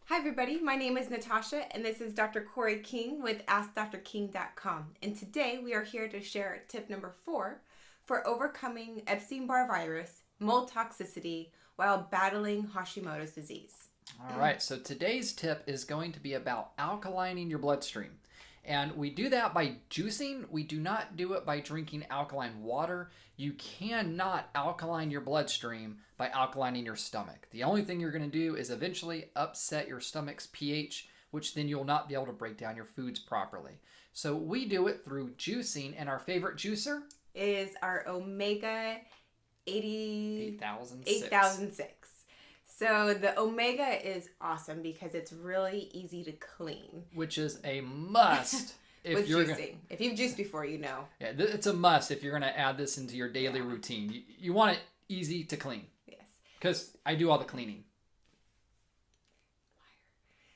Hi everybody, my name is Natasha and this is Dr. Corey King with AskDrKing.com. And today we are here to share tip number 4 for overcoming Epstein-Barr Virus, mold toxicity while battling Hashimoto's disease. All right, so today's tip is going to be about alkalining your bloodstream. And we do that by juicing. We do not do it by drinking alkaline water. You cannot alkaline your bloodstream by alkalining your stomach. The only thing you're going to do is eventually upset your stomach's pH, which then you'll not be able to break down your foods properly. So we do it through juicing, and our favorite juicer is our Omega 8006. 8006. So the Omega is awesome because it's really easy to clean. Which is a must. With juicing. If you've juiced before, you know. Yeah, it's a must if you're going to add this into your daily routine. You want it easy to clean. Yes. Because I do all the cleaning.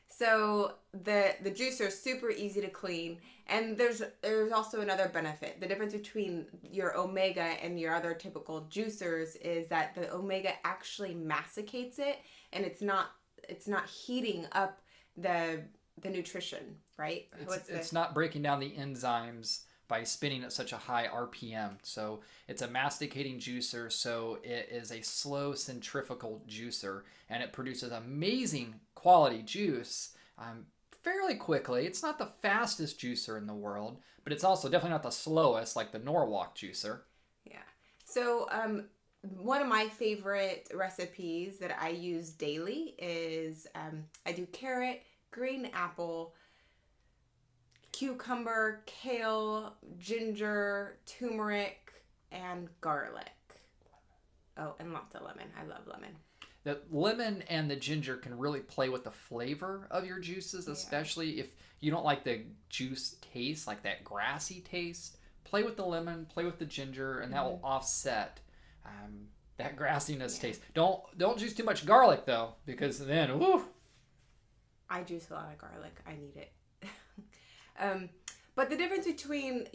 So the juicer is super easy to clean, and there's also another benefit. The difference between your Omega and your other typical juicers is that the Omega actually masticates it, and it's not heating up the nutrition, right? It's not breaking down the enzymes by spinning at such a high RPM. So it's a masticating juicer, so it is a slow centrifugal juicer, and it produces amazing quality juice fairly quickly. It's not the fastest juicer in the world, but it's also definitely not the slowest like the Norwalk juicer. Yeah. So one of my favorite recipes that I use daily is I do carrot, green apple, cucumber, kale, ginger, turmeric, and garlic. Oh, and lots of lemon. I love lemon. The lemon and the ginger can really play with the flavor of your juices, especially if you don't like the juice taste, like that grassy taste. Play with the lemon, play with the ginger, and that will offset that grassiness taste. Don't juice too much garlic though, because then woo. I juice a lot of garlic. I need it. But the difference between,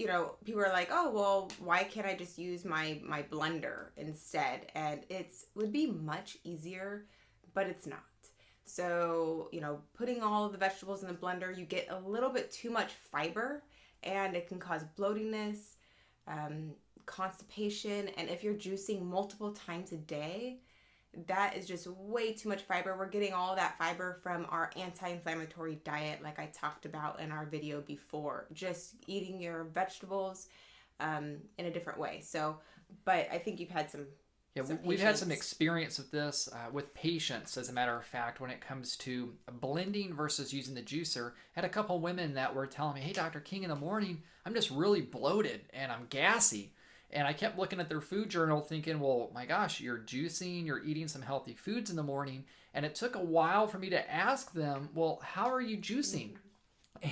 people are like, oh, well, why can't I just use my blender instead? And it would be much easier, but it's not. So, putting all of the vegetables in the blender, you get a little bit too much fiber, and it can cause bloatiness, constipation. And if you're juicing multiple times a day, that is just way too much fiber. We're getting all that fiber from our anti-inflammatory diet, like I talked about in our video before. Just eating your vegetables in a different way. So, but I think you've had some. Yeah, we've had some experience with this with patients, as a matter of fact, when it comes to blending versus using the juicer. I had a couple women that were telling me, hey, Dr. King, in the morning, I'm just really bloated and I'm gassy. And I kept looking at their food journal thinking, well, my gosh, you're juicing, you're eating some healthy foods in the morning. And it took a while for me to ask them, well, how are you juicing?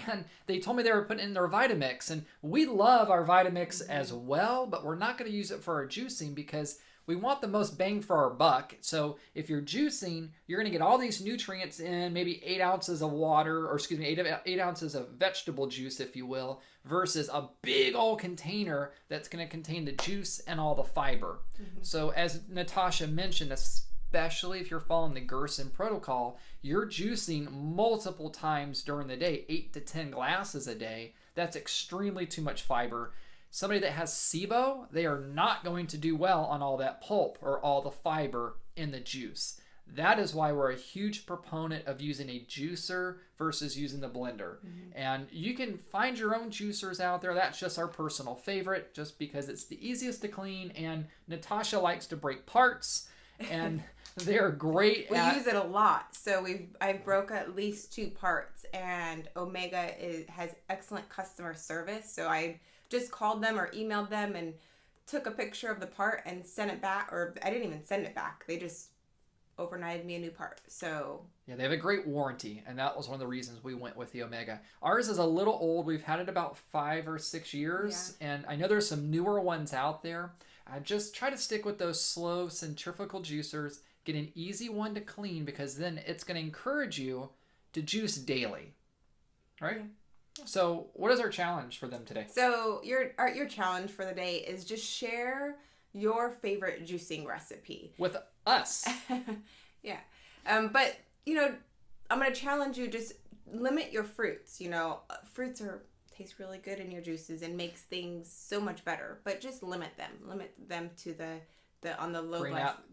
And they told me they were putting in their Vitamix. And we love our Vitamix as well, but we're not going to use it for our juicing because we want the most bang for our buck. So if you're juicing, you're going to get all these nutrients in, maybe 8 ounces of water, or 8 ounces of vegetable juice, if you will, versus a big old container that's going to contain the juice and all the fiber. Mm-hmm. So as Natasha mentioned, especially if you're following the Gerson protocol, you're juicing multiple times during the day, 8 to 10 glasses a day. That's extremely too much fiber. Somebody that has SIBO, they are not going to do well on all that pulp or all the fiber in the juice. That is why we're a huge proponent of using a juicer versus using the blender. Mm-hmm. And you can find your own juicers out there. That's just our personal favorite, just because it's the easiest to clean. And Natasha likes to break parts, and they're great. We use it a lot. So I've broke at least 2 parts, and Omega has excellent customer service. So I just called them or emailed them and took a picture of the part and sent it back, or I didn't even send it back. They just overnighted me a new part. So yeah, they have a great warranty, and that was one of the reasons we went with the Omega. Ours is a little old. We've had it about 5 or 6 years, and I know there's some newer ones out there. I just try to stick with those slow centrifugal juicers. Get an easy one to clean, because then it's going to encourage you to juice daily, right? Yeah. So what is our challenge for them today? So your challenge for the day is just share your favorite juicing recipe with us. Yeah. But, I'm going to challenge you, just limit your fruits. You know, fruits taste really good in your juices and makes things so much better, but just limit them to the on the low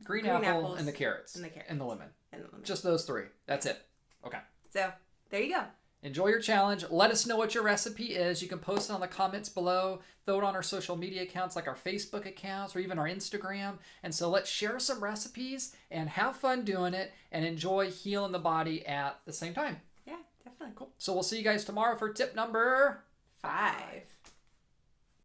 green apple and the carrots and the lemon. Just those three. That's it. Okay. So there you go. Enjoy your challenge. Let us know what your recipe is. You can post it on the comments below. Throw it on our social media accounts like our Facebook accounts or even our Instagram. And so let's share some recipes and have fun doing it and enjoy healing the body at the same time. Yeah, definitely. Cool. So we'll see you guys tomorrow for tip number 5.